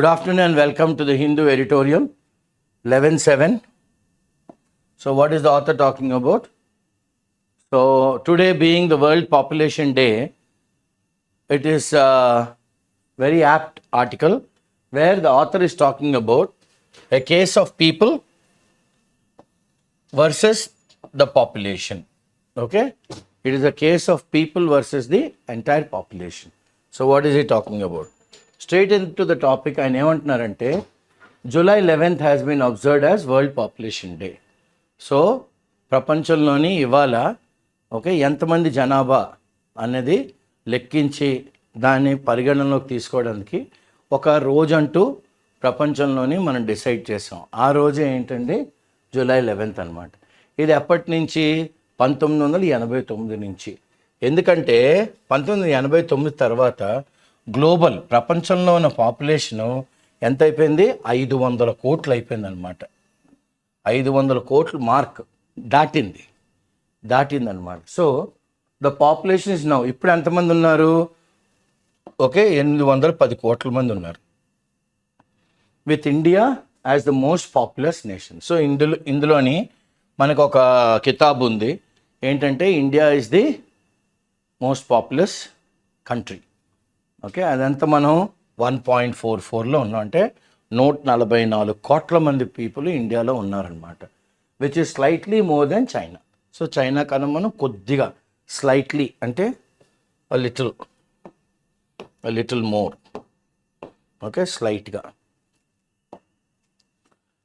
Good afternoon and welcome to the Hindu editorial 11/7. So what is the author talking about? So today being the World Population Day, it is a very apt article where the author is talking about a case of people versus the population. Okay? It is a case of people versus the entire population. So what is he talking about? Straight into the topic, ఆయన ఏమంటున్నారంటే July 11th has been observed as World Population Day. So ప్రపంచంలోని ఇవాళ ఎంతమంది జనాభా అనేది లెక్కించి దాన్ని పరిగణనలోకి తీసుకోవడానికి ఒక రోజంటూ ప్రపంచంలోని మనం డిసైడ్ చేసాం. ఆ రోజు ఏంటంటే July 11th అనమాట. ఇది ఎప్పటి నుంచి? 1989 నుంచి. ఎందుకంటే 1989 తర్వాత గ్లోబల్ ప్రపంచంలో ఉన్న పాపులేషను ఎంత అయిపోయింది? 500 కోట్లు అయిపోయింది అనమాట. 500 కోట్లు మార్క్ దాటింది అనమాట. So the population is now, ఇప్పుడు ఎంతమంది ఉన్నారు? 810 కోట్ల మంది ఉన్నారు, with India as the most populous nation. So ఇందులోని మనకు ఒక కితాబ్ ఉంది ఏంటంటే India is the most populous country. అదంతా మనం 1.44లో ఉన్నాం, అంటే 144 కోట్ల మంది పీపుల్ ఇండియాలో ఉన్నారనమాట, which is slightly more than China. So China కన్నా మనం కొద్దిగా స్లైట్లీ అంటే లిటిల్ మోర్, స్లైట్గా.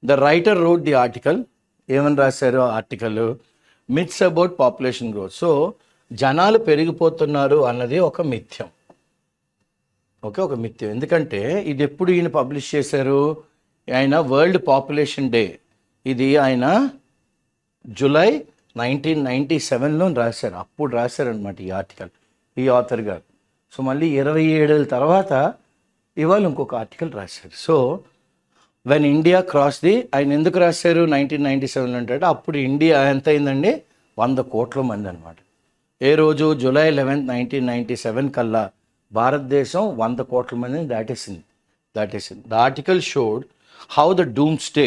The writer road the article. ఏమని రాశారు article? Myths about population growth. So జనాలు పెరిగిపోతున్నారు అన్నది ఒక మిథ్యం. ఒక మిథ్యం. ఎందుకంటే ఇది ఎప్పుడు ఈయన పబ్లిష్ చేశారు? ఆయన వరల్డ్ పాపులేషన్ డే ఇది ఆయన జూలై 1997లో రాశారు. అప్పుడు రాశారనమాట ఈ ఆర్టికల్, ఈ ఆథర్ గారు. సో మళ్ళీ 27 ఏళ్ళ తర్వాత ఇవాళ ఇంకొక ఆర్టికల్ రాశారు. So when India cross the, ఆయన ఎందుకు రాశారు 1997 అంటే అప్పుడు ఇండియా ఎంత అయిందండి? 100 కోట్ల మంది అనమాట. ఏ రోజు? July 11th, 1997 కల్లా భారతదేశం 100 కోట్ల మందిని దాటేసింది. The article showed how the doomsday,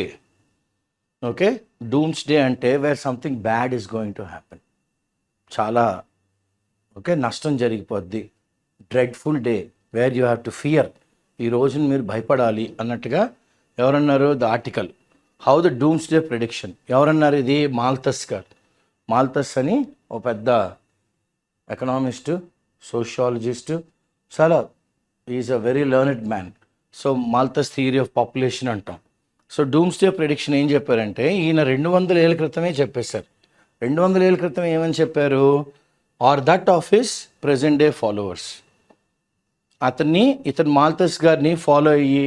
doomsday అంటే where something bad is going to happen. చాలా నష్టం జరిగిపోద్ది. Dreadful day where you have to fear. ఈ రోజున మీరు భయపడాలి అన్నట్టుగా ఎవరన్నారు? The article. How the doomsday prediction ఎవరన్నారు? ఇది మాల్తస్ గారు. మాల్తస్ అని ఒక పెద్ద ఎకనామిస్టు, సోషియాలజిస్టు, చాలా is a very learned man. So Malthus theory of population అంటాం. సో డూమ్స్డే ప్రెడిక్షన్ ఏం చెప్పారంటే ఈయన 200 ఏళ్ళ క్రితమే చెప్పేశారు. 200 ఏళ్ళ క్రితం ఏమని చెప్పారు? Are that of his present day followers. ఇతను మాల్తస్ గారిని ఫాలో అయ్యి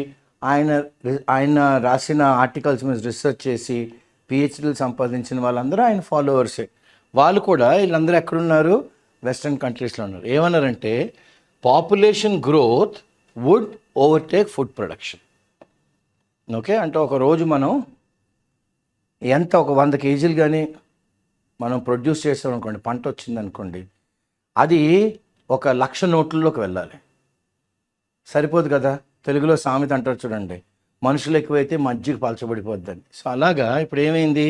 ఆయన రాసిన ఆర్టికల్స్ మీద రీసెర్చ్ చేసి పిహెచ్డీలు సంపాదించిన వాళ్ళందరూ ఆయన ఫాలోవర్సే. వాళ్ళు కూడా వీళ్ళందరూ ఎక్కడున్నారు? వెస్ట్రన్ కంట్రీస్లో ఉన్నారు. ఏమన్నారంటే population growth would overtake food production. అంటే ఒక రోజు మనం ఒక 100 కేజీలు కానీ మనం ప్రొడ్యూస్ చేసాం అనుకోండి, పంట వచ్చింది అనుకోండి, అది 1,00,000 నోట్లలోకి వెళ్ళాలి. సరిపోదు కదా. తెలుగులో సామెత అంటారు చూడండి, మనుషులు ఎక్కువైతే మజ్జిగ పలచబడిపోద్దని. సో అలాగా ఇప్పుడు ఏమైంది?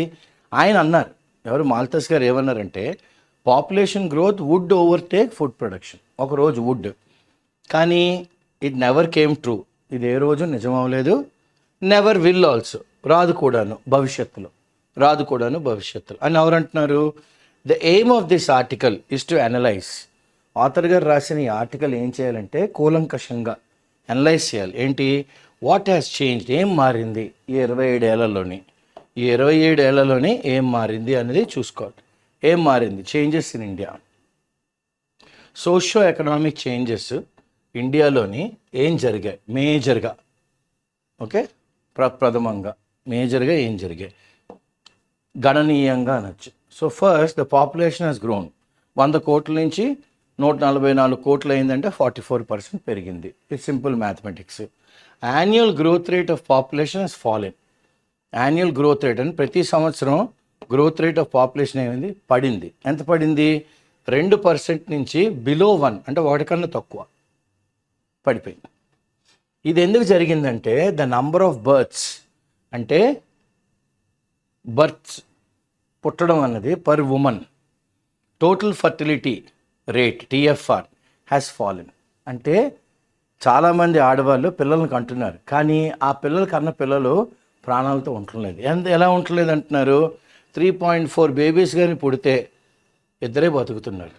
ఆయన అన్నారు, ఎవరు? మాల్తస్ గారు ఏమన్నారంటే population growth would overtake food production. ఒకరోజు వుడ్, కానీ ఇట్ నెవర్ కేమ్ ట్రూ. ఇది ఏ రోజు నిజం అవ్వలేదు. నెవర్ విల్ ఆల్సో, రాదు కూడాను భవిష్యత్తులో అని ఎవరు అంటున్నారు? The aim of this article is to analyse. Author గారు రాసిన ఈ ఆర్టికల్ ఏం చేయాలంటే కూలంకషంగా అనలైజ్ చేయాలి. ఏంటి? వాట్ హ్యాస్ చేంజ్డ్, ఏం మారింది ఈ 27 ఏళ్లలోనే ఏం మారింది అనేది చూసుకోవాలి. ఏం మారింది? Changes in India, socio economic changes ఇండియాలోని ఏం జరిగాయి మేజర్గా? ప్రథమంగా మేజర్గా ఏం జరిగాయి? గణనీయంగా అనొచ్చు. So first the population has grown. 100 కోట్ల నుంచి 144 కోట్లు అయిందంటే 44% పెరిగింది. It's simple mathematics. Annual growth rate of population has fallen. Annual growth rate అని ప్రతి సంవత్సరం గ్రోత్ రేట్ ఆఫ్ పాపులేషన్ ఏమైంది? పడింది. ఎంత పడింది? 2% నుంచి బిలో 1 అంటే 1 కన్నా తక్కువ పడిపోయింది. ఇది ఎందుకు జరిగిందంటే ద నంబర్ ఆఫ్ బర్త్స్ అంటే బర్త్స్ పుట్టడం అన్నది per woman total fertility rate TFR has fallen. అంటే చాలామంది ఆడవాళ్ళు పిల్లల్ని కంటున్నారు, కానీ ఆ పిల్లలు కన్న పిల్లలు ప్రాణాలతో ఉండలేదు. ఎలా ఉండలేదు అంటున్నారు? 3.4 బేబీస్ కానీ పుడితే ఇద్దరే బతుకుతున్నారు,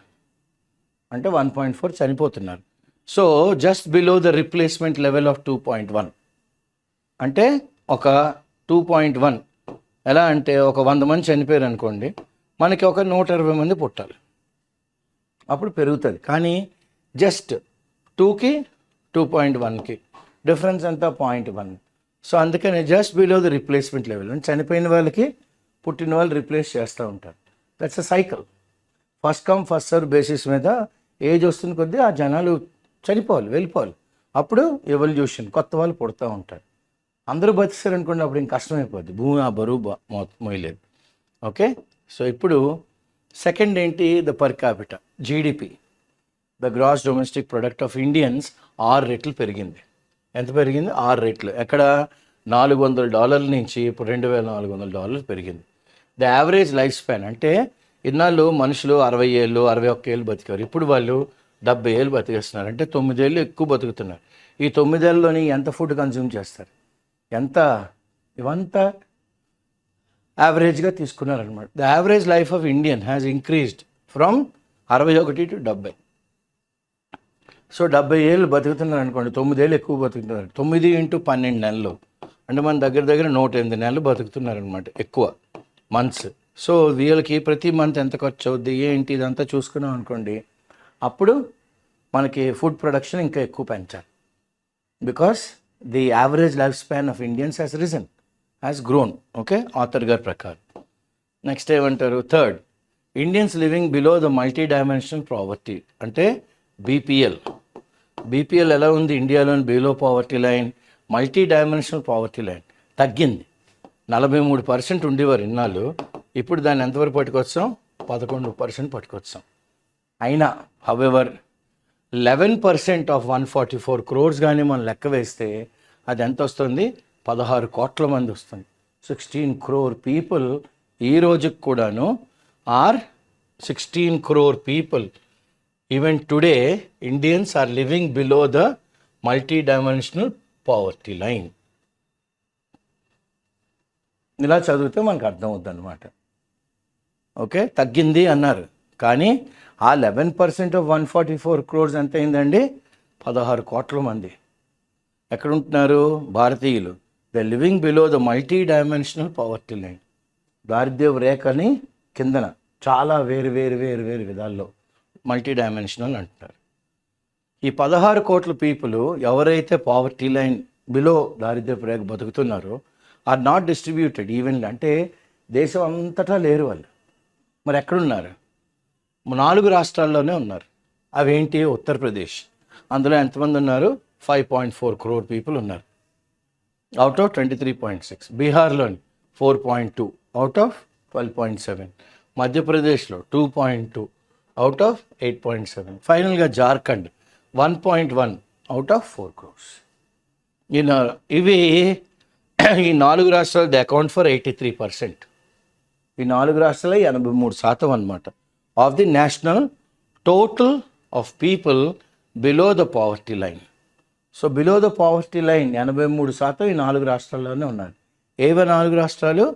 అంటే 1.4 చనిపోతున్నారు. So just below the replacement level of 2.1. అంటే ఒక 2.1 ఎలా అంటే ఒక 100 మంది చనిపోయారు అనుకోండి, మనకి ఒక 120 మంది పుట్టాలి, అప్పుడు పెరుగుతుంది. కానీ జస్ట్ 2కి 2.1కి డిఫరెన్స్ అంతా 0.1. సో అందుకని just below the replacement level, చనిపోయిన వాళ్ళకి పుట్టిన వాళ్ళు రిప్లేస్ చేస్తూ ఉంటారు. That's a cycle. First come first serve basis మీద ఏజ్ వస్తుంది కొద్దీ ఆ జనాలు చనిపోవాలి, వెళ్ళిపోవాలి. అప్పుడు ఎవల్యూషన్, కొత్త వాళ్ళు పుడుతూ ఉంటారు. అందరూ బతిస్తారు అనుకోండి, అప్పుడు ఇంక కష్టమైపోద్ది, భూమి ఆ బరువు మోయలేదు. ఓకే, సో ఇప్పుడు సెకండ్ ఏంటి? The per capita GDP, the gross domestic product of Indians 6 రెట్లు పెరిగింది. ఎంత పెరిగింది? 6 రెట్లు. ఎక్కడ? $400 నుంచి ఇప్పుడు $2,400 పెరిగింది. ద యావరేజ్ లైఫ్ స్పాన్ అంటే ఇన్నాళ్ళు మనుషులు 60 ఏళ్ళు 61 ఏళ్ళు బతికారు, ఇప్పుడు వాళ్ళు 70 ఏళ్ళు బతికేస్తున్నారు, అంటే 9 ఏళ్ళు ఎక్కువ బతుకుతున్నారు. ఈ 9 ఏళ్ళలోని ఎంత ఫుడ్ కన్జ్యూమ్ చేస్తారు, ఎంత, ఇవంతా యావరేజ్గా తీసుకున్నారనమాట. The average life of Indian has increased from 61 to 70. So 70 ఏళ్ళు బతుకుతున్నారు అనుకోండి, 9 ఏళ్ళు ఎక్కువ బతుకుతున్నారు. 9 × 12 నెలలు అంటే మన దగ్గర 108 నెలలు బతుకుతున్నారనమాట ఎక్కువ మంత్స్. సో వీళ్ళకి ప్రతి మంత్ ఎంత ఖర్చు అవుద్ది ఏంటి ఇదంతా చూసుకున్నాం అనుకోండి, అప్పుడు మనకి ఫుడ్ ప్రొడక్షన్ ఇంకా ఎక్కువ పెంచాలి. Because the average life span of Indians has risen, has grown. Okay, author గారి ప్రకారం. నెక్స్ట్ ఏమంటారు? Third, Indians living below the multi dimensional poverty అంటే బీపీఎల్. బీపీఎల్ ఎలా ఉంది ఇండియాలోని? Below poverty line, multi dimensional poverty line తగ్గింది. 43% ఉండేవారు ఇన్నాళ్ళు, ఇప్పుడు దాన్ని ఎంతవరకు పట్టుకొచ్చాం? 11% పట్టుకొచ్చాం. అయినా హవెవర్ 11% ఆఫ్ 144 crores కానీ మనం లెక్క వేస్తే అది ఎంత వస్తుంది? 16 కోట్ల మంది వస్తుంది. 16 crore పీపుల్ ఈ రోజుకి కూడాను are 16 crore people even today Indians are living below the multi dimensional poverty line. ఇలా చదివితే మనకు అర్థమవుద్ది అనమాట. ఓకే, తగ్గింది అన్నారు, కానీ ఆ 11% ఆఫ్ 144 crores ఎంత అయిందండి? 16 కోట్ల మంది ఎక్కడ ఉంటున్నారు? భారతీయులు. The living below the multi dimensional poverty line, దారిద్ర్య రేఖని కిందన చాలా వేరు వేరు వేరు వేరు విధాల్లో మల్టీ డైమెన్షనల్ అంటున్నారు. ఈ 16 కోట్ల పీపుల్ ఎవరైతే పావర్టీ లైన్ బిలో దారిద్ర్య రేఖ బతుకుతున్నారో ఆర్ నాట్ డిస్ట్రిబ్యూటెడ్ ఈవెన్లీ, అంటే దేశం అంతటా లేరు వాళ్ళు. మరి ఎక్కడున్నారు? 4 రాష్ట్రాల్లోనే ఉన్నారు. అవేంటి? ఉత్తరప్రదేశ్, అందులో ఎంతమంది ఉన్నారు? 5.4 crore పీపుల్ ఉన్నారు అవుట్ ఆఫ్ 23.6. బీహార్లోని 4.2 అవుట్ ఆఫ్ 12.7. మధ్యప్రదేశ్లో 2.2 అవుట్ ఆఫ్ 8.7. ఫైనల్గా జార్ఖండ్ 1.1 అవుట్ ఆఫ్ 4 crores. ఇవి ఈ 4 రాష్ట్రాలు ది అకౌంట్ ఫర్ 83%. ఈ 4 రాష్ట్రాలు 83% అనమాట of the national total of people below the poverty line. So below the poverty line 83% ఈ 4 రాష్ట్రాల్లోనే ఉన్నారు. ఏవో 4 రాష్ట్రాలు?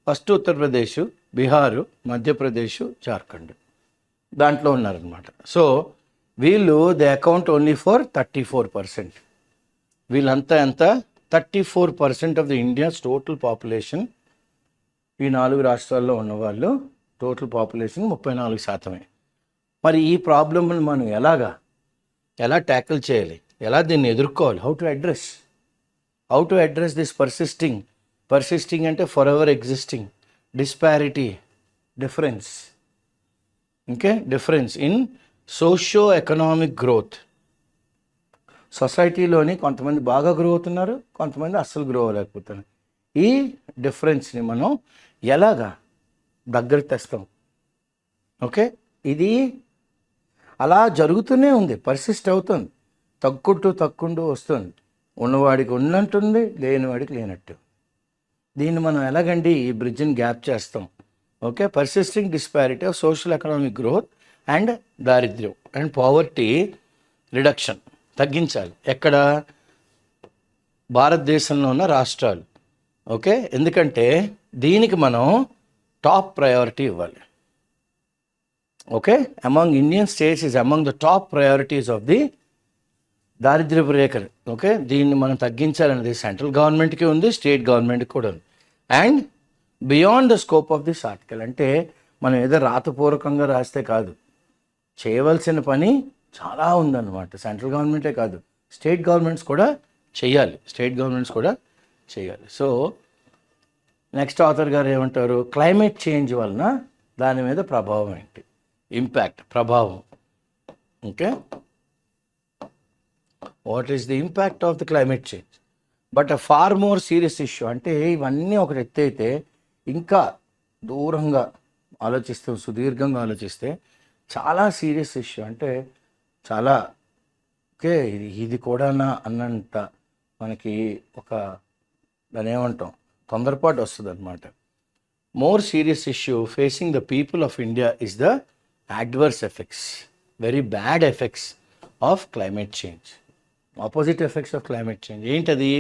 ఫస్ట్ ఉత్తరప్రదేశ్, బీహారు, మధ్యప్రదేశ్, జార్ఖండ్ దాంట్లో ఉన్నారనమాట. సో వీళ్ళు దే అకౌంట్ ఓన్లీ ఫర్ 34%. వీళ్ళంతా ఎంత? 34% of the India's total population. ఈ 4 రాష్ట్రాల్లో ఉన్నవాళ్ళు టోటల్ పాపులేషన్ 34%. మరి ఈ ప్రాబ్లమ్ని మనం ఎలా ట్యాకిల్ చేయాలి, ఎలా దీన్ని ఎదుర్కోవాలి? How to address this persisting అంటే for ever existing disparity, difference in socio economic growth. సొసైటీలోని కొంతమంది బాగా గ్రో అవుతున్నారు, కొంతమంది అస్సలు గ్రో అవ్వలేకపోతున్నారు. ఈ డిఫరెన్స్ని మనం ఎలాగా దగ్గరికి తెస్తాం? ఓకే, ఇది అలా జరుగుతూనే ఉంది, పర్సిస్ట్ అవుతుంది, తగ్గుకుంటూ వస్తుంది. ఉన్నవాడికి ఉన్నట్టుంది, లేనివాడికి లేనట్టు. దీన్ని మనం ఎలాగండి ఈ బ్రిడ్జ్ని గ్యాప్ చేస్తాం? Okay, persisting disparity of social economic growth and దారిద్ర్యం అండ్ పావర్టీ రిడక్షన్ తగ్గించాలి. ఎక్కడ? భారతదేశంలో ఉన్న రాష్ట్రాలు. ఓకే, ఎందుకంటే దీనికి మనం టాప్ ప్రయారిటీ ఇవ్వాలి. Okay, among Indian states is among the top priorities of the దారిద్ర్యపు రేఖలు. ఓకే, దీన్ని మనం తగ్గించాలనేది సెంట్రల్ గవర్నమెంట్కి ఉంది, స్టేట్ గవర్నమెంట్కి కూడా ఉంది. And beyond the scope of this article, అంటే మనం ఏదో రాతపూర్వకంగా రాస్తే కాదు, చేయవలసిన పని చాలా ఉందన్నమాట. సెంట్రల్ గవర్నమెంటే కాదు, స్టేట్ గవర్నమెంట్స్ కూడా చేయాలి. సో నెక్స్ట్ ఆథర్ గారు ఏమంటారు? క్లైమేట్ చేంజ్ వలన దాని మీద ప్రభావం ఏంటి? ఇంపాక్ట్, ప్రభావం. Okay, what is the impact of the climate change? But a far more serious issue. అంటే ఇవన్నీ ఒకటి ఎత్తి అయితే ఇంకా దూరంగా ఆలోచిస్తే, సుదీర్ఘంగా ఆలోచిస్తే చాలా సీరియస్ ఇష్యూ, అంటే చాలా ఓకే ఇది కూడానా అన్నంత మనకి ఒక దాని ఏమంటాం తొందరపాటు వస్తుంది అనమాట. More serious issue facing the people of India is the adverse effects, very bad effects of climate change. Opposite effects of climate change ఏంటది?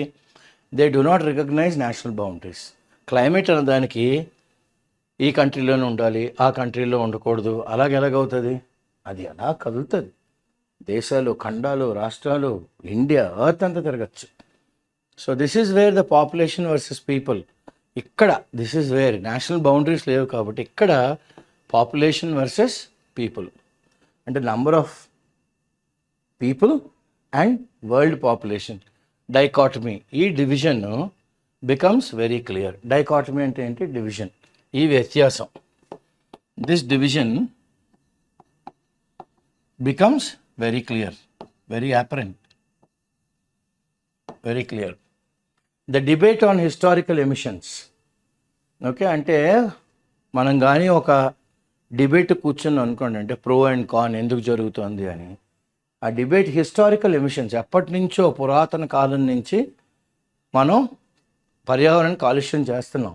They do not recognize national boundaries. Climate అనే దానికి ఈ కంట్రీలోనే ఉండాలి, ఆ కంట్రీలో ఉండకూడదు, ఎలాగవుతుంది? అది అలా కదులుతుంది. దేశాలు, ఖండాలు, రాష్ట్రాలు, ఇండియా, ఎర్త్ అంతా తిరగచ్చు. So this is where the population versus people. ఇక్కడ this is where national boundaries లేవు కాబట్టి ఇక్కడ పాపులేషన్ వర్సెస్ పీపుల్, అంటే number of people and world population dichotomy. ఈ division becomes very clear. Dichotomy అంటే ఏంటి? డివిజన్, ఈ వ్యత్యాసం. This division becomes very clear, very apparent, very clear. The debate on historical emissions. Okay, అంటే మనం కానీ ఒక డిబేట్ కూర్చుని అనుకోండి, అంటే ప్రో అండ్ కాన్ ఎందుకు జరుగుతుంది అని. ఆ డిబేట్ హిస్టారికల్ ఎమిషన్స్, ఎప్పటి నుంచో పురాతన కాలం నుంచి మనం పర్యావరణ కాలుష్యం చేస్తున్నాం.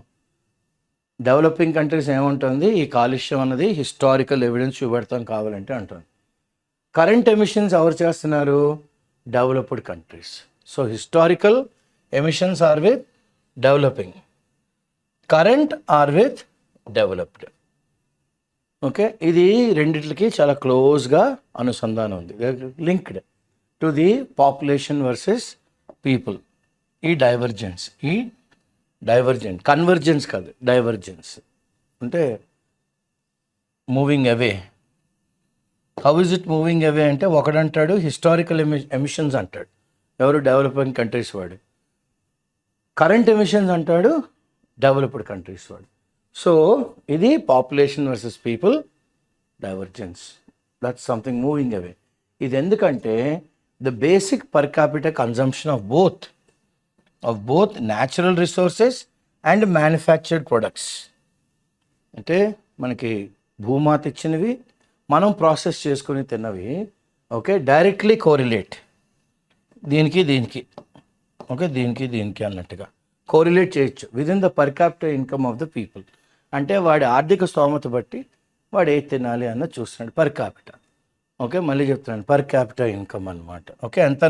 డెవలపింగ్ కంట్రీస్ ఏముంటుంది? ఈ కాలుష్యం అన్నది హిస్టారికల్ ఎవిడెన్స్ చూపెడతాం కావాలంటే అంటుంది. కరెంట్ ఎమిషన్స్ ఎవరు చేస్తున్నారు? Developed countries. So historical emissions are with developing, current are with developed. Okay, ఇది రెండిట్లకి చాలా క్లోజ్గా అనుసంధానం ఉంది, linked to the population versus people. ఈ డైవర్జెంట్ కన్వర్జెన్స్ కాదు, డైవర్జెన్స్ అంటే moving away. How is it moving away అంటే ఒకడంటాడు హిస్టారికల్ ఎమిషన్స్ అంటాడు, ఎవరు? డెవలపింగ్ కంట్రీస్ వాడు. కరెంట్ ఎమిషన్స్ అంటాడు డెవలప్డ్ కంట్రీస్ వాడు. సో ఇది population versus people divergence, that's something moving away. ఇది ఎందుకంటే the basic per capital consumption of both natural resources and manufactured products. అంటే మనకి భూమాత ఇచ్చినవి, మనం ప్రాసెస్ చేసుకుని తిన్నవి. ఓకే, డైరెక్ట్లీ కోరిలేట్ దీనికి ఓకే, దీనికి అన్నట్టుగా కోరిలేట్ చేయొచ్చు within the per capital income of the people. అంటే వాడి ఆర్థిక స్తోమత బట్టి వాడు ఏది తినాలి అన్నది చూస్తున్నాడు, పర్ క్యాపిటల్. ఓకే, మళ్ళీ చెప్తున్నాను, పర్ క్యాపిటల్ ఇన్కమ్ అనమాట. ఓకే, ఎంత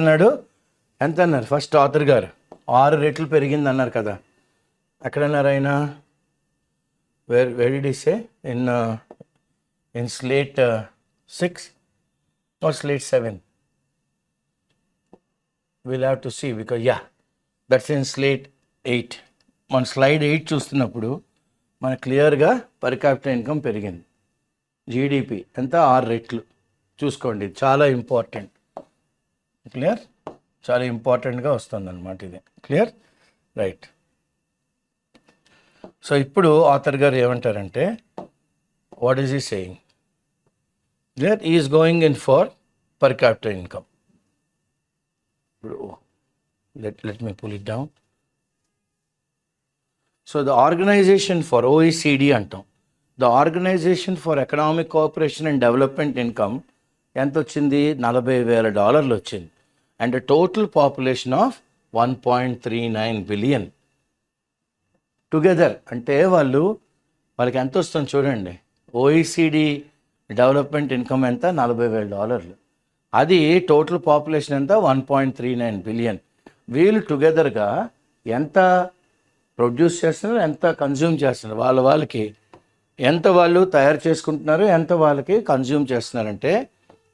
అన్నారు ఫస్ట్ ఆథర్ గారు? 6 రెట్లు పెరిగింది అన్నారు కదా. ఎక్కడన్నారు ఆయన? Where did he say? In slate 6 or slate 7? We'll have to see because that's in slate 8. మన స్లైడ్ 8 చూస్తున్నప్పుడు మన క్లియర్గా పర్ క్యాపిటల్ ఇన్కమ్ పెరిగింది. జీడిపి ఎంత? 6 రెట్లు. చూసుకోండి, చాలా ఇంపార్టెంట్. క్లియర్? చాలా ఇంపార్టెంట్గా వస్తుంది అనమాట ఇది. క్లియర్? రైట్. సో ఇప్పుడు ఆథర్ గారు ఏమంటారంటే, what is he saying? There he is going in for per capita income. Let me pull it down. So the organization for OECD antam, the Organization for Economic Cooperation and Development income ఎంత వచ్చింది? $40,000 వచ్చింది. And a total population of 1.39 billion together. అంటే వాళ్ళకి ఎంత వస్తుంది చూడండి. OECD development income ఎంత? $40,000. అది టోటల్ పాపులేషన్ ఎంత? 1.39 బిలియన్. వీళ్ళు టుగెదర్గా ఎంత ప్రొడ్యూస్ చేస్తున్నారు, ఎంత కన్జ్యూమ్ చేస్తున్నారు, వాళ్ళకి ఎంత వాళ్ళు తయారు చేసుకుంటున్నారు, ఎంత వాళ్ళకి కన్జ్యూమ్ చేస్తున్నారంటే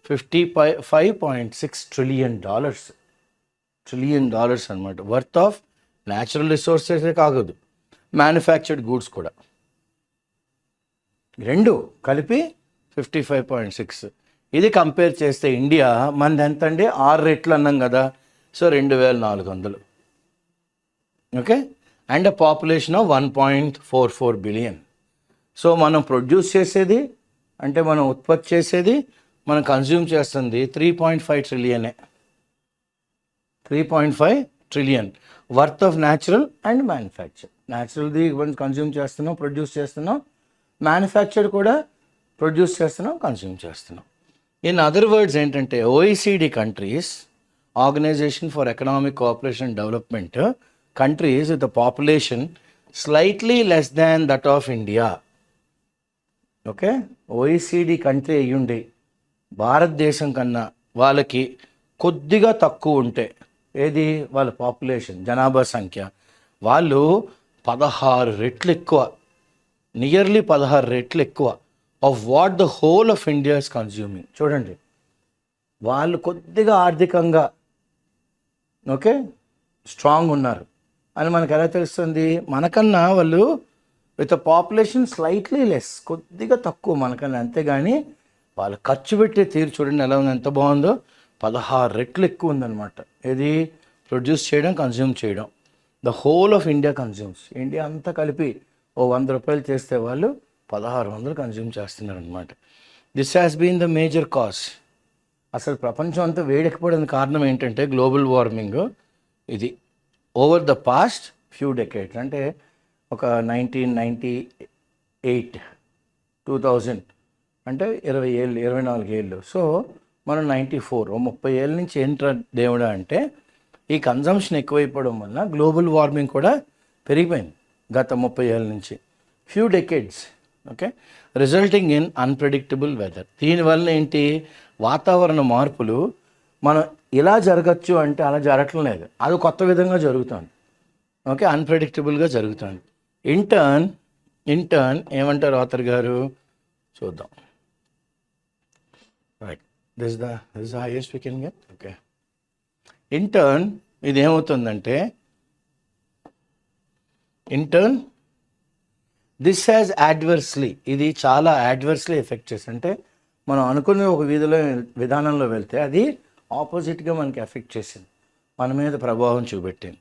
$55.6 ట్రిలియన్ అనమాట. వర్త్ ఆఫ్ న్యాచురల్ రిసోర్సెసే కాకూడదు, మ్యానుఫ్యాక్చర్డ్ గూడ్స్ కూడా రెండు కలిపి 55.6. ఇది కంపేర్ చేస్తే ఇండియా మనది ఎంత అండి? 6 రెట్లు అన్నాం కదా. So 2,400. Okay. And population of 1.44 billion. So మనం ప్రొడ్యూస్ చేసేది అంటే మనం ఉత్పత్తి చేసేది, మనం కన్జ్యూమ్ చేస్తుంది 3.5 ట్రిలియనే. 3.5 trillion worth of natural and manufacture. న్యాచురల్ది కన్జ్యూమ్ చేస్తున్నాం, ప్రొడ్యూస్ చేస్తున్నాం. మ్యానుఫ్యాక్చర్డ్ కూడా ప్రొడ్యూస్ చేస్తున్నాం, కన్జ్యూమ్ చేస్తున్నాం. ఇన్ అదర్ వర్డ్స్ ఏంటంటే OECD countries, organization for economic cooperation and development, countries with the population slightly less than that of India. Okay. OECD country అయ్యుండి భారతదేశం కన్నా వాళ్ళకి కొద్దిగా తక్కువ ఉంటే, ఏది వాళ్ళ పాపులేషన్ జనాభా సంఖ్య, వాళ్ళు 16 రెట్లు ఎక్కువ, నియర్లీ 16 రెట్లు ఎక్కువ of what the whole of India is consuming. చూడండి, వాళ్ళు కొద్దిగా ఆర్థికంగా ఓకే స్ట్రాంగ్ ఉన్నారు అని మనకు ఎలా తెలుస్తుంది? మనకన్నా వాళ్ళు విత్ పాపులేషన్ స్లైట్లీ లెస్, కొద్దిగా తక్కువ మనకన్నా, అంతేగాని వాళ్ళు ఖర్చు పెట్టే తీరు చూడండి ఎలా ఉంది, ఎంత బాగుందో. 16 రెట్లు ఎక్కువ ఉందన్నమాట. ఏది? ప్రొడ్యూస్ చేయడం, కన్జ్యూమ్ చేయడం. The whole of India consumes. India అంతా కలిపి ఓ 100 రూపాయలు చేస్తే వాళ్ళు 1600 కన్జ్యూమ్ చేస్తున్నారు అనమాట. This has been the major cause. అసలు ప్రపంచం అంతా వేడెక్కిపోవడానికి కారణం ఏంటంటే గ్లోబల్ వార్మింగ్. ఇది over the past few decades, అంటే ఒక 1998, 2000 అంటే 20 ఏళ్ళు, 24 ఏళ్ళు. సో మనం 94, 30 ఏళ్ళ నుంచి ఏంట్రా దేవుడా అంటే ఈ కన్జంప్షన్ ఎక్కువైపోవడం వల్ల గ్లోబల్ వార్మింగ్ కూడా పెరిగిపోయింది గత 30 ఏళ్ళ నుంచి. Few decades. Okay. Resulting in unpredictable weather. దీనివల్ల ఏంటి? వాతావరణ మార్పులు మనం ఇలా జరగచ్చు అంటే అలా జరగటం లేదు, అది కొత్త విధంగా జరుగుతుంది. ఓకే. అన్ప్రెడిక్టబుల్గా జరుగుతుంది. ఇంటర్న్ ఏమంటారు ఆథర్ గారు? చూద్దాం. Right, this the highest we can get. Okay. Intern ఇది ఏమవుతుందంటే దిస్ హ్యాజ్ యాడ్వర్స్లీ, ఇది చాలా యాడ్వర్స్లీ ఎఫెక్ట్ చేస్తుంది. అంటే మనం అనుకునే ఒక విధానంలో వెళ్తే అది ఆపోజిట్గా మనకి ఎఫెక్ట్ చేసింది, మన మీద ప్రభావం చూపెట్టింది.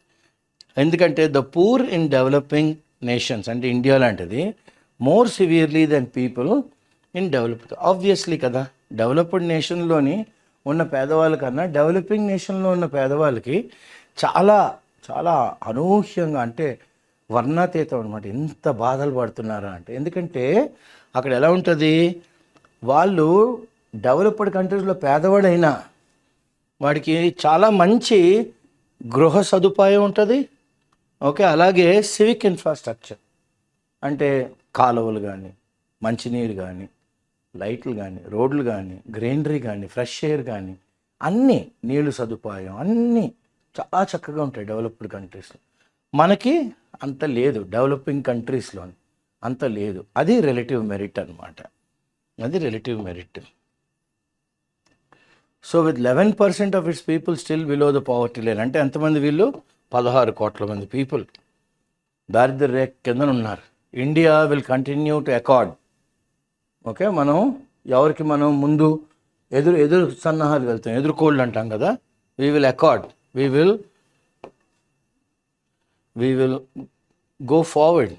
ఎందుకంటే the poor in developing nations, అంటే ఇండియా లాంటిది, more severely than people in developed. Obviously కదా, డెవలప్డ్ నేషన్లోని ఉన్న పేదవాళ్ళ కన్నా డెవలపింగ్ నేషన్లో ఉన్న పేదవాళ్ళకి చాలా చాలా అనూహ్యంగా, అంటే వర్ణాతీతం అనమాట, ఎంత బాధలు పడుతున్నారా అంటే. ఎందుకంటే అక్కడ ఎలా ఉంటుంది, వాళ్ళు డెవలప్డ్ కంట్రీస్లో పేదవాడైనా వాడికి చాలా మంచి గృహ సదుపాయం ఉంటుంది. ఓకే. అలాగే సివిక్ ఇన్ఫ్రాస్ట్రక్చర్, అంటే కాలువలు కానీ, మంచినీరు కానీ, లైట్లు కానీ, రోడ్లు కానీ, గ్రీనరీ కానీ, ఫ్రెష్ ఎయిర్ కానీ, అన్నీ, నీళ్ళు సదుపాయం అన్నీ చాలా చక్కగా ఉంటాయి డెవలప్డ్ కంట్రీస్లో. మనకి అంత లేదు, డెవలపింగ్ కంట్రీస్లో అంత లేదు. అది రిలేటివ్ మెరిట్ అనమాట, అది relative merit. So with 11% of it's people still below the poverty line, అంటే ఎంతమంది వీళ్ళు? 16 కోట్ల మంది పీపుల్ దారిద్ర్య రేఖ కింద ఉన్నారు. India will continue to accord. Okay. మనం ఎవరికి మనం ముందు ఎదురు సన్నాహాలు వెళ్తాం, ఎదుర్కోళ్ళు అంటాం కదా. We will accord, we will go forward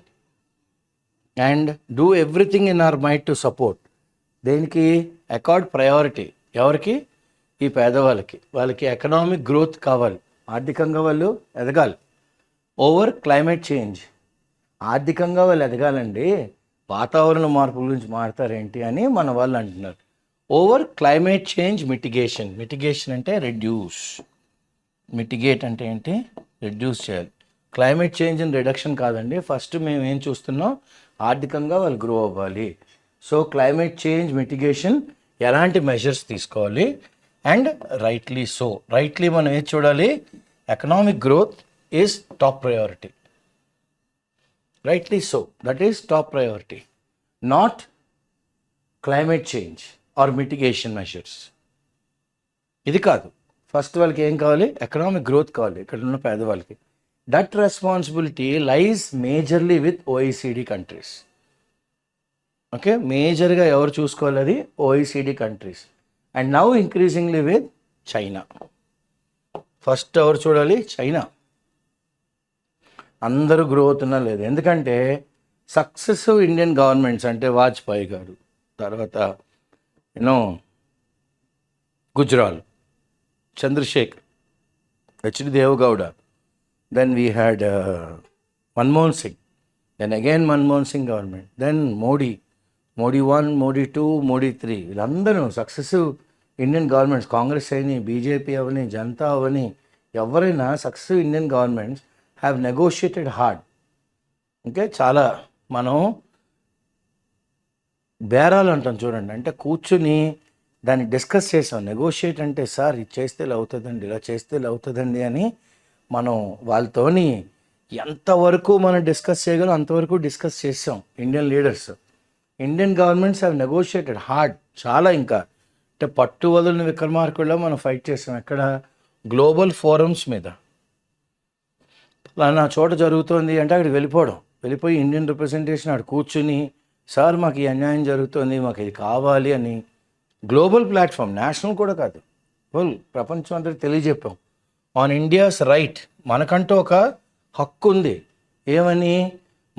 and do everything in our might to support. దేనికి? అకార్డ్ ప్రయారిటీ ఎవరికి? ఈ పేదవాళ్ళకి. వాళ్ళకి ఎకనామిక్ గ్రోత్ కావాలి, ఆర్థికంగా వాళ్ళు ఎదగాలి. ఓవర్ క్లైమేట్ చేంజ్, ఆర్థికంగా వాళ్ళు ఎదగాలండి, వాతావరణ మార్పు గురించి మాట్లాడతారేంటి అని మన వాళ్ళు అంటున్నారు. ఓవర్ క్లైమేట్ చేంజ్ మిటిగేషన్ అంటే రెడ్యూస్. మిటిగేట్ అంటే ఏంటి? రిడ్యూస్ చేయాలి. క్లైమేట్ చేంజ్ అండ్ రిడక్షన్ కాదండి, ఫస్ట్ మేము ఏం చూస్తున్నాం, ఆర్థికంగా వాళ్ళు గ్రో అవ్వాలి. సో క్లైమేట్ చేంజ్ మిటిగేషన్ ఎలాంటి మెజర్స్ తీసుకోవాలి, అండ్ రైట్లీ మనం ఏది చూడాలి, economic growth is top priority. Rightly so, that is top priority, not climate change or mitigation measures. ఇది కాదు. ఫస్ట్ వాళ్ళకి ఏం కావాలి, ఎకనామిక్ గ్రోత్ కావాలి ఇక్కడ ఉన్న పేదవాళ్ళకి. That responsibility లైజ్ majorly with OECD countries. Okay, మేజర్గా ఎవరు చూసుకోవాలి, అది OECD countries. And now increasingly with China. First ఎవరు చూడాలి, చైనా. అందరూ గ్రో అవుతున్నా లేదు, ఎందుకంటే సక్సెసివ్ ఇండియన్ గవర్నమెంట్స్ అంటే వాజ్పేయి గారు, తర్వాత Gujral, Chandrashekhar, HD Deve Gowda, then we had Manmohan Singh, then again Manmohan Singh government, then Modi 1, Modi 2, Modi 3, వీళ్ళందరూ సక్సెసివ్ ఇండియన్ గవర్నమెంట్స్, కాంగ్రెస్ అయినా బీజేపీ అవని జనతా అవని ఎవరైనా successive Indian governments have negotiated hard. Okay, చాలా మనం బేరాలు అంటాం చూడండి, అంటే కూర్చుని దాన్ని డిస్కస్ చేసాం. నెగోషియేట్ అంటే సార్ ఇది చేస్తే ఇలా అవుతుందండి, ఇలా చేస్తే ఇలా అవుతుందండి అని మనం వాళ్ళతోని ఎంతవరకు మనం డిస్కస్ చేయగలం అంతవరకు డిస్కస్ చేసాం. Indian leaders, Indian governments have negotiated hard, చాలా ఇంకా అంటే పట్టు వదలని విక్రమార్కుల్లో మనం ఫైట్ చేసాం. ఎక్కడ, గ్లోబల్ ఫోరమ్స్ మీద. నా చోట జరుగుతోంది అంటే అక్కడికి వెళ్ళిపోయి ఇండియన్ రిప్రజెంటేషన్ అక్కడ కూర్చుని, సార్ మాకు ఈ అన్యాయం జరుగుతుంది, మాకు ఇది కావాలి అని గ్లోబల్ ప్లాట్ఫామ్, నేషనల్ కూడా కాదు, ప్రపంచం అంతా తెలియజెప్పాం. ఆన్ ఇండియాస్ రైట్, మనకంటూ ఒక హక్కు ఉంది. ఏమని,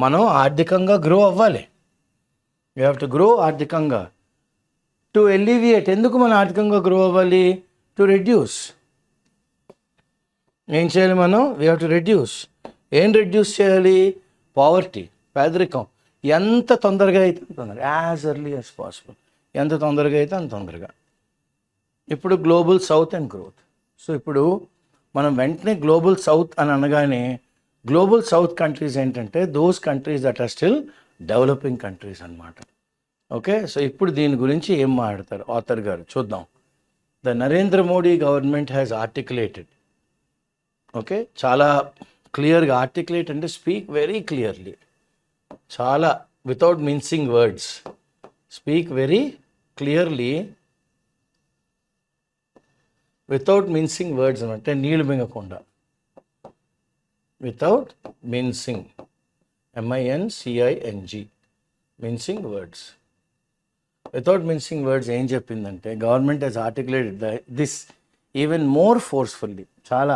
మనం ఆర్థికంగా గ్రో అవ్వాలి. యూ హ్యావ్ టు గ్రో ఆర్థికంగా. టు ఎలివియేట్, ఎందుకు మనం ఆర్థికంగా గ్రో అవ్వాలి, టు రెడ్యూస్. ఏం చేయాలి మనం, వీ హ్యావ్ టు రెడ్యూస్. ఏం రెడ్యూస్ చేయాలి, పావర్టీ, పేదరికం. ఎంత తొందరగా అయితే అంత తొందరగా, యాజ్ ఎర్లీ యాజ్ పాసిబుల్, ఎంత తొందరగా అయితే అంత తొందరగా. ఇప్పుడు global south and growth. So ఇప్పుడు మనం వెంటనే గ్లోబల్ సౌత్ అని అనగానే, గ్లోబల్ సౌత్ కంట్రీస్ ఏంటంటే those countries that are still developing countries అన్నమాట. ఓకే, సో ఇప్పుడు దీని గురించి ఏం మాట్లాడతారు ఆథర్ గారు చూద్దాం. The Narendra Modi government has articulated, okay, చాలా క్లియర్గా ఆర్టికులేట్ అంటే స్పీక్ వెరీ క్లియర్లీ, చాలా without mincing words, speak very clearly without mincing words అంటే నీళ్ళు మింగకుండా, without mincing, MINCING, mincing words. Without mincing words ఏం చెప్పిందంటే, government has articulated this even more forcefully, చాలా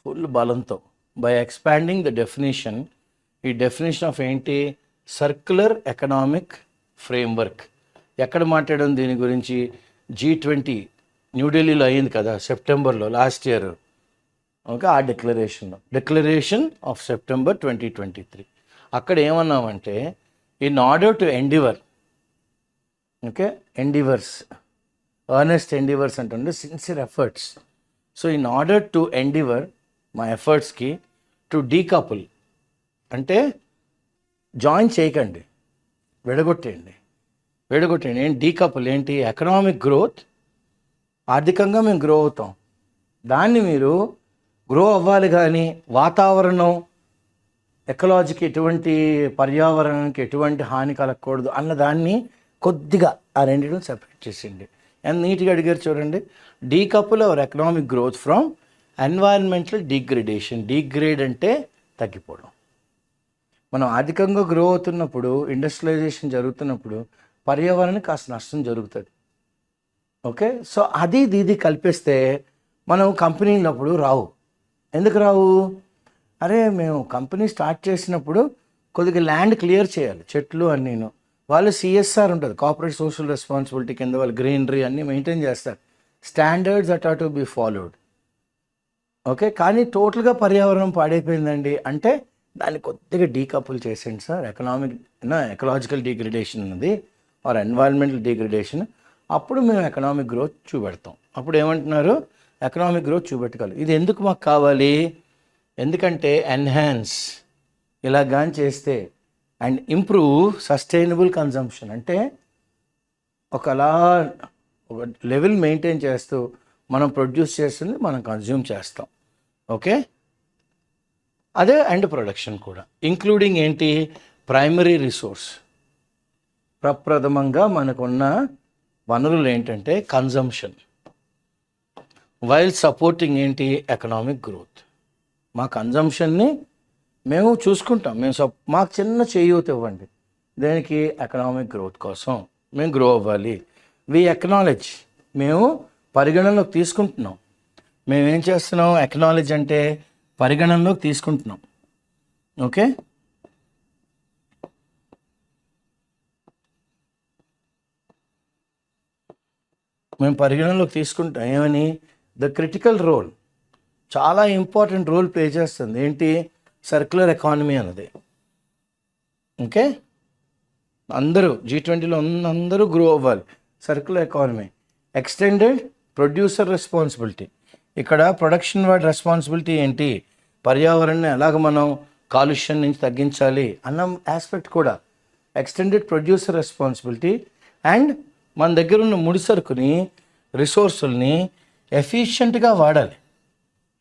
ఫుల్ బలంతో, బై ఎక్స్పాండింగ్ ద డెఫినేషన్. ఈ definition of ఏంటి, circular economic framework. ఎక్కడ మాట్లాడడం దీని గురించి, G20 న్యూఢిల్లీలో అయ్యింది కదా సెప్టెంబర్లో లాస్ట్ ఇయర్. ఓకే, ఆ డిక్లరేషన్ ఆఫ్ సెప్టెంబర్ 2023. అక్కడ ఏమన్నామంటే, in order to endeavour, okay, endeavours, earnest endeavours అంటే sincere efforts. So in order to endeavour మా ఎఫర్ట్స్కి, టు డీకపుల్ అంటే జాయిన్ చేయకండి, విడగొట్టేయండి. ఏంటి డీకపుల్, ఏంటి, ఎకనామిక్ గ్రోత్, ఆర్థికంగా మేము గ్రో అవుతాం, దాన్ని మీరు గ్రో అవ్వాలి కానీ వాతావరణం, ఎకలాజీకి ఎటువంటి, పర్యావరణానికి ఎటువంటి హాని కలగకూడదు అన్నదాన్ని కొద్దిగా ఆ రెండింటిని సెపరేట్ చేసిండి. ఎంత నీట్గా అడిగారు చూడండి. Decouple hour economic growth from environmental degradation. Degrade అంటే తగ్గిపోవడం. మనం ఆర్థికంగా గ్రో అవుతున్నప్పుడు, ఇండస్ట్రియలైజేషన్ జరుగుతున్నప్పుడు పర్యావరణానికి కాస్త నష్టం జరుగుతుంది. ఓకే, సో ఇది కలిపేస్తే మనం కంపెనీలప్పుడు రావు. ఎందుకు రావు, అరే మేము కంపెనీ స్టార్ట్ చేసినప్పుడు కొద్దిగా ల్యాండ్ క్లియర్ చేయాలి, చెట్లు అన్నీను. వాళ్ళు CSR ఉంటుంది, కార్పొరేట్ సోషల్ రెస్పాన్సిబిలిటీ కింద వాళ్ళు గ్రీనరీ అన్నీ మెయింటైన్ చేస్తారు, standards that are to be followed. Okay, కానీ టోటల్గా పర్యావరణం పాడైపోయిందండి అంటే దాన్ని కొద్దిగా డీకపుల్ చేసేయండి సార్. ఎకలాజికల్ డిగ్రేడేషన్ ఉన్నది ఆర్ ఎన్వైరన్మెంటల్ డిగ్రేడేషన్, అప్పుడు మేము ఎకనామిక్ గ్రోత్ చూపెడతాం. అప్పుడు ఏమంటున్నారు, ఎకనామిక్ గ్రోత్ చూపెట్టగలరు. ఇది ఎందుకు మాకు కావాలి? ఎందుకంటే ఎన్హాన్స్ ఇలా కానీ చేస్తే అండ్ ఇంప్రూవ్ సస్టైనబుల్ కన్జంప్షన్, అంటే ఒకలా ఒక లెవెల్ మెయింటైన్ చేస్తూ మనం ప్రొడ్యూస్ చేస్తుంది మనం కన్జ్యూమ్ చేస్తాం. ఓకే, అదే అండ్ ప్రొడక్షన్ కూడా ఇంక్లూడింగ్ ఏంటి? ప్రైమరీ రిసోర్స్, ప్రప్రథమంగా మనకున్న వనరులు ఏంటంటే కన్జంప్షన్, వైల్ సపోర్టింగ్ ఏంటి? Economic growth. మా కన్జంప్షన్ని మేము చూసుకుంటాం, మాకు చిన్న చేయూత ఇవ్వండి, దేనికి? ఎకనామిక్ గ్రోత్ కోసం మేము గ్రో అవ్వాలి. వి ఎక్నాలెడ్జ్, మేము పరిగణనలోకి తీసుకుంటున్నాం. మేమేం చేస్తున్నాం? ఎక్నాలెడ్జ్ అంటే పరిగణనలోకి తీసుకుంటున్నాం. ఓకే, మేము పరిగణనలోకి తీసుకుంటాం. ఏమని? ద క్రిటికల్ రోల్, చాలా ఇంపార్టెంట్ రోల్ ప్లే చేస్తుంది. ఏంటి? సర్క్యులర్ ఎకానమీ అన్నది. ఓకే, అందరూ G20లో అందరూ గ్రో అవ్వాలి. Circular economy, extended producer responsibility. ఇక్కడ ప్రొడక్షన్ వాడి రెస్పాన్సిబిలిటీ ఏంటి? పర్యావరణాన్ని ఎలాగ మనం కాలుష్యం నుంచి తగ్గించాలి అన్న ఆస్పెక్ట్ కూడా ఎక్స్టెండెడ్ ప్రొడ్యూసర్ రెస్పాన్సిబిలిటీ. అండ్ మన దగ్గర ఉన్న ముడి సరుకుని, రిసోర్సుల్ని ఎఫిషియెంట్గా వాడాలి,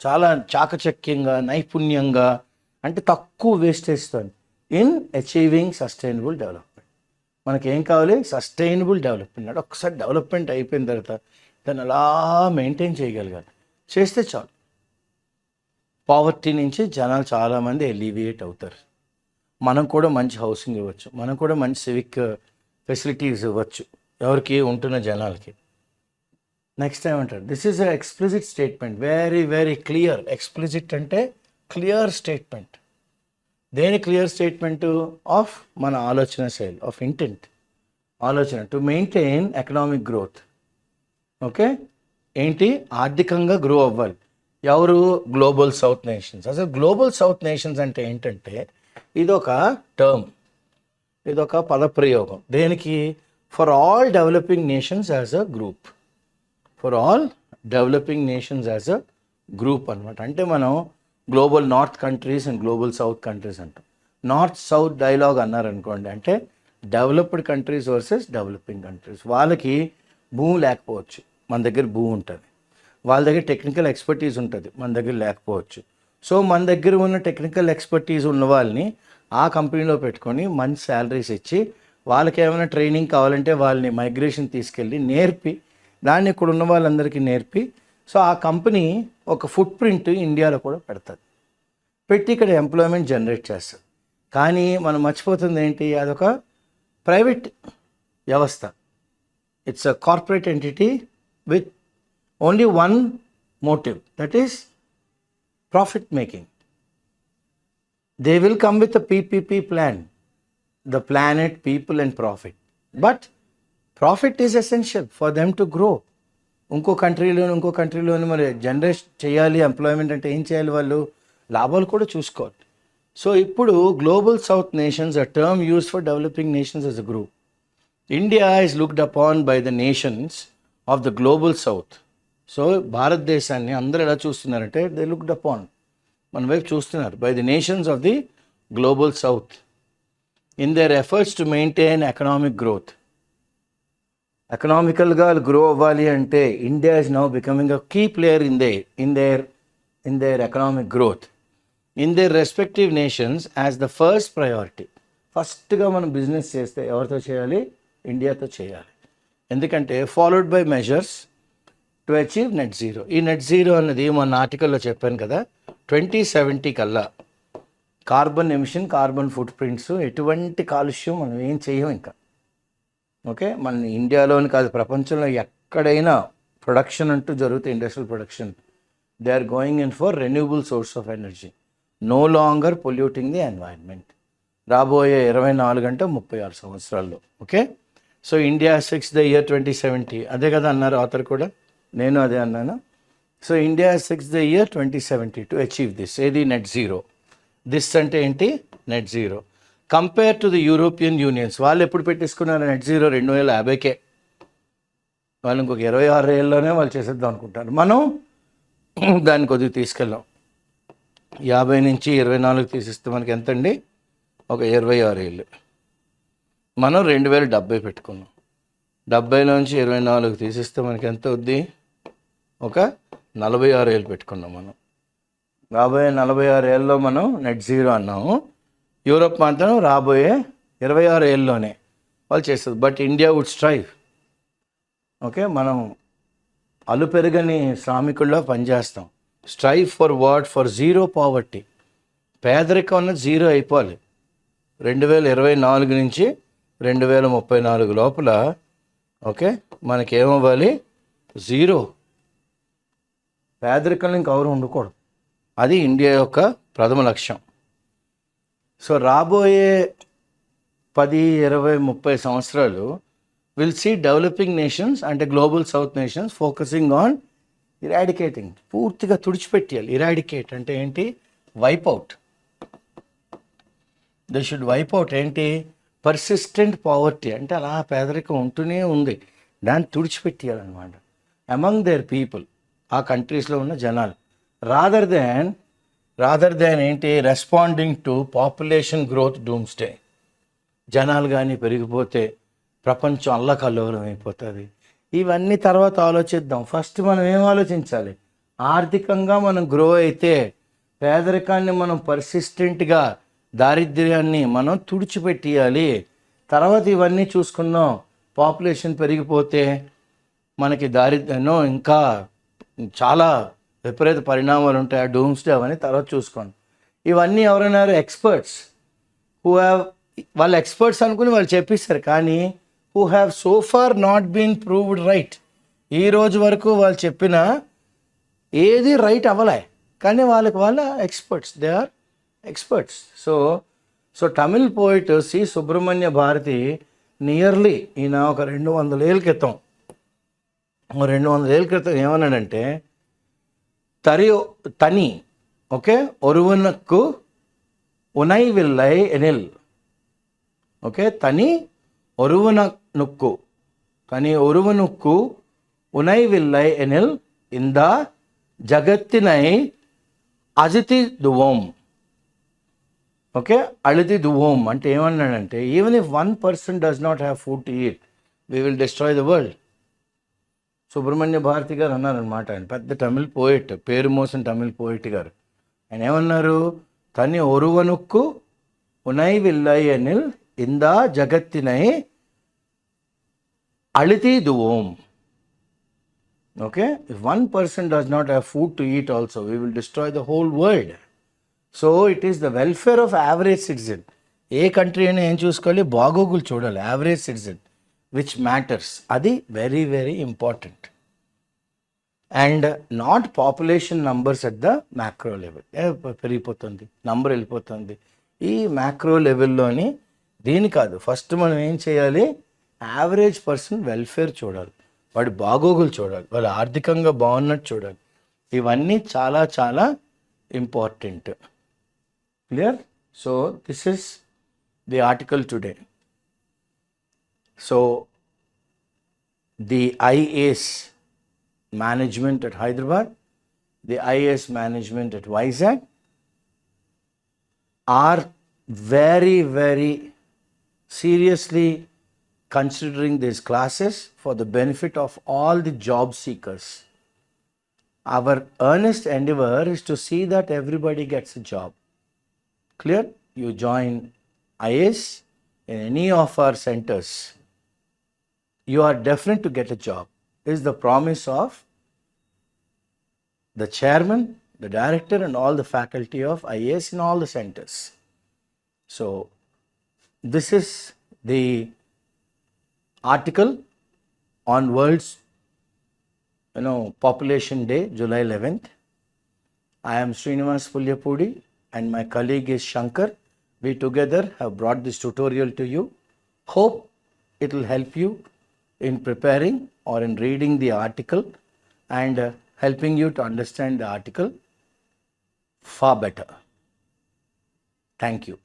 చాలా చాకచక్యంగా, నైపుణ్యంగా, అంటే తక్కువ వేస్టేజ్తో, ఇన్ అచీవింగ్ సస్టైనబుల్ డెవలప్మెంట్. మనకేం కావాలి? Sustainable development. అంటే ఒకసారి డెవలప్మెంట్ అయిపోయిన తర్వాత దాన్ని అలా మెయింటైన్ చేయగలగాలి. చేస్తే చాలు. పావర్టీ నుంచి జనాలు చాలామంది ఎలివియేట్ అవుతారు. మనం కూడా మంచి హౌసింగ్ ఇవ్వచ్చు, మనం కూడా మంచి సివిక్ ఫెసిలిటీస్ ఇవ్వచ్చు ఎవరికి? ఉంటున్న జనాలకి. నెక్స్ట్ ఏమంటారు? This is a explicit statement, very very clear. Explicit అంటే క్లియర్ స్టేట్మెంట్. దేని క్లియర్ స్టేట్మెంటు? ఆఫ్ మన ఆలోచన శైలి, ఆఫ్ ఇంటెంట్, ఆలోచన to maintain economic growth. Okay, ఏంటి? ఆర్థికంగా గ్రో అవ్వాలి. ఎవరు? Global south nations. అసలు గ్లోబల్ సౌత్ నేషన్స్ అంటే ఏంటంటే ఇదొక టర్మ్, ఇదొక పదప్రయోగం. దేనికి? For all developing nations as a group. For all developing nations as a group అనమాట. అంటే మనం global north countries and global south countries అంటాం. నార్త్ సౌత్ డైలాగ్ అన్నారనుకోండి, అంటే developed countries versus developing countries. వాళ్ళకి భూమి లేకపోవచ్చు, మన దగ్గర భూమి ఉంటుంది. వాళ్ళ దగ్గర టెక్నికల్ ఎక్స్పర్టీస్ ఉంటుంది, మన దగ్గర లేకపోవచ్చు. సో మన దగ్గర ఉన్న టెక్నికల్ ఎక్స్పర్టీస్ ఉన్న వాళ్ళని ఆ కంపెనీలో పెట్టుకొని మంచి శాలరీస్ ఇచ్చి, వాళ్ళకి ఏమైనా ట్రైనింగ్ కావాలంటే వాళ్ళని మైగ్రేషన్ తీసుకెళ్ళి నేర్పి, దాన్ని ఇక్కడ ఉన్న వాళ్ళందరికీ నేర్పి, సో ఆ కంపెనీ ఒక ఫుట్ ప్రింట్ ఇండియాలో కూడా పెడుతుంది, పెట్టి ఇక్కడ ఎంప్లాయ్మెంట్ జనరేట్ చేస్తుంది. కానీ మనం మర్చిపోతుంది ఏంటి? అదొక ప్రైవేట్ వ్యవస్థ. It's a corporate entity with only one motive, that is profit making. They will come with a PPP plan, the planet, people and profit. But profit is essential for them to grow. ఇంకో కంట్రీలోని మరి generate చేయాలి employment అంటే ఏం చేయాలి? వాళ్ళు లాభాలు కూడా చూసుకోవాలి. సో ఇప్పుడు global south nations, a term used for developing nations as a group. India is looked upon by the nations of the global south. So భారతదేశాన్ని అందరూ ఎలా చూస్తున్నారంటే, దే లుక్డ్ అపాన్, మన వైపు చూస్తున్నారు, by the nations of the global south in their efforts to maintain economic growth. ఎకనామికల్గా grow అవ్వాలి అంటే India is now becoming a key player in their economic growth in their respective nations as the first priority. ఫస్ట్గా మనం business చేస్తే ఎవరితో చేయాలి? ఇండియాతో చేయాలి. ఎందుకంటే followed by measures to achieve net zero. ఈ నెట్ జీరో అన్నది మన ఆర్టికల్లో చెప్పాను కదా, 2070 కల్లా carbon emission, carbon foot prints, ఎటువంటి కాలుష్యం మనం ఏం చేయం ఇంకా. ఓకే, మన ఇండియాలోని కాదు, ప్రపంచంలో ఎక్కడైనా ప్రొడక్షన్ అంటూ జరుగుతుంది, industrial production, they are going in for renewable source of energy, no longer polluting the environment. రాబోయే 24 గంట 36 సంవత్సరాల్లో. Okay, so India 6 the year 2070, అదే కదా అన్నారు ఆథర్ కూడా, నేను అదే అన్నాను. So India 6 the year 2070 to achieve this, ఏది? Net zero. దిస్ అంటే ఏంటి? Net zero. Compare to the European unions, వాళ్ళు ఎప్పుడు పెట్టేసుకున్నారు నెట్ జీరో? 2050కే. వాళ్ళు ఇంకొక 26 ఏళ్ళలోనే వాళ్ళు చేసేద్దాం అనుకుంటారు. మనం దాన్ని కొద్దిగా తీసుకెళ్ళాం. 50 నుంచి 24 తీసిస్తే మనకి ఎంతండి? ఒక 26 ఏళ్ళు. మనం 2070 పెట్టుకున్నాం. 70లోంచి 24 తీసిస్తే మనకి ఎంత అవుద్ది? ఒక 46 ఏళ్ళు పెట్టుకున్నాం మనం. 46 ఏళ్ళలో మనం నెట్ జీరో అన్నాము. యూరోప్ మాత్రం రాబోయే 26 ఏళ్ళలోనే వాళ్ళు చేస్తారు. But India would strive. Okay, మనం అలుపెరగని శ్రామికుల్లో పనిచేస్తాం. Strive for zero poverty. పేదరికం అన్నది జీరో అయిపోవాలి 2024 నుంచి 2034 లోపల. ఓకే, మనకేమవ్వాలి? జీరో. పేదరికంలో ఇంకెవరు ఉండకూడదు. అది ఇండియా యొక్క ప్రథమ లక్ష్యం. సో రాబోయే 10, 20, 30 సంవత్సరాలు విల్ సీ డెవలపింగ్ నేషన్స్ అంటే global south nations focusing on eradicating. పూర్తిగా తుడిచిపెట్టేయాలి. ఇరాడికేట్ అంటే ఏంటి? Wipe out. They should wipe out. ఏంటి? పర్సిస్టెంట్ పావర్టీ అంటే అలా పేదరికం ఉంటూనే ఉంది, దాన్ని తుడిచిపెట్టేయాలన్నమాట అమంగ్ దేర్ పీపుల్, ఆ కంట్రీస్లో ఉన్న జనాలు. రాదర్ దాన్ ఏంటి? Responding to population growth doomsday. జనాలు కానీ పెరిగిపోతే ప్రపంచం అల్లకల్లోలం అయిపోతుంది. ఇవన్నీ తర్వాత ఆలోచిద్దాం. ఫస్ట్ మనం ఏం ఆలోచించాలి? ఆర్థికంగా మనం గ్రో అయితే పేదరికాన్ని మనం పర్సిస్టెంట్గా, దారిద్ర్యాన్ని మనం తుడిచిపెట్టేయాలి. తర్వాత ఇవన్నీ చూసుకుందాం. పాపులేషన్ పెరిగిపోతే మనకి దారిద్ర్యం ఇంకా చాలా విపరీత పరిణామాలు ఉంటాయి, ఆ డూమ్స్డే అవన్నీ తర్వాత చూసుకోండి. ఇవన్నీ ఎవరన్నారు? ఎక్స్పర్ట్స్ హూ హ్యావ్, వాళ్ళు ఎక్స్పర్ట్స్ అనుకుని వాళ్ళు చెప్పిస్తారు, కానీ who have so far not been proved right. ఈ రోజు వరకు వాళ్ళు చెప్పిన ఏది రైట్ అవ్వలే, కానీ వాళ్ళ experts, they are experts. So Tamil poet C Subramania Bharati nearly ఈయన ఒక 200 ఏళ్ళ క్రితం ఏమన్నాడంటే, తని ఓకే ఒరువనక్కు ఉనైవిల్లై ఎనిల్. ఓకే, తని ఒరువనుక్కు ఉనైవిల్లై ఎనిల్ ఇంద జగత్తినై అజితి దువోం. ఓకే, అళితి దువోం అంటే ఏమన్నాడంటే, even if 1% does not have food to eat, we will destroy the world. Subramania Bharati garu అన్నారనమాట. ఆయన పెద్ద తమిళ్ పోయిట్, పేరు మోసిన తమిళ్ పోయిట్ గారు. ఆయన ఏమన్నారు? తని ఒరువనుక్కు ఉనైవిల్లై ఎనిల్ ఇందా జగత్తినై అళితి దువోం. Okay, if 1% does not have food to eat also, we will destroy the whole world. So it is the welfare of average citizen. ఏ కంట్రీ అయినా ఏం చూసుకోవాలి? బాగోగులు చూడాలి. యావరేజ్ సిటిజన్ విచ్ మ్యాటర్స్, అది very very important. And not population numbers at the macro level. పెరిగిపోతుంది, number వెళ్ళిపోతుంది, ఈ మ్యాక్రో లెవెల్లోని దీని కాదు. ఫస్ట్ మనం ఏం చేయాలి? యావరేజ్ పర్సన్ వెల్ఫేర్ చూడాలి, వాడి బాగోగులు చూడాలి, వాళ్ళు ఆర్థికంగా బాగున్నట్టు చూడాలి. ఇవన్నీ చాలా చాలా important. Clear? So this is the article today. So the IAS management at Hyderabad, the IAS management at Vizag are very, very seriously considering these classes for the benefit of all the job seekers. Our earnest endeavor is to see that everybody gets a job. Clear? You join IAS in any of our centers, you are definite to get a job, is the promise of the chairman, the director and all the faculty of IAS in all the centers. So this is the article on World's Population Day, July 11th. I am Srinivas Pulyapudi and my colleague is Shankar. We together have brought this tutorial to you. Hope it will help you in preparing or in reading the article and helping you to understand the article far better. Thank you.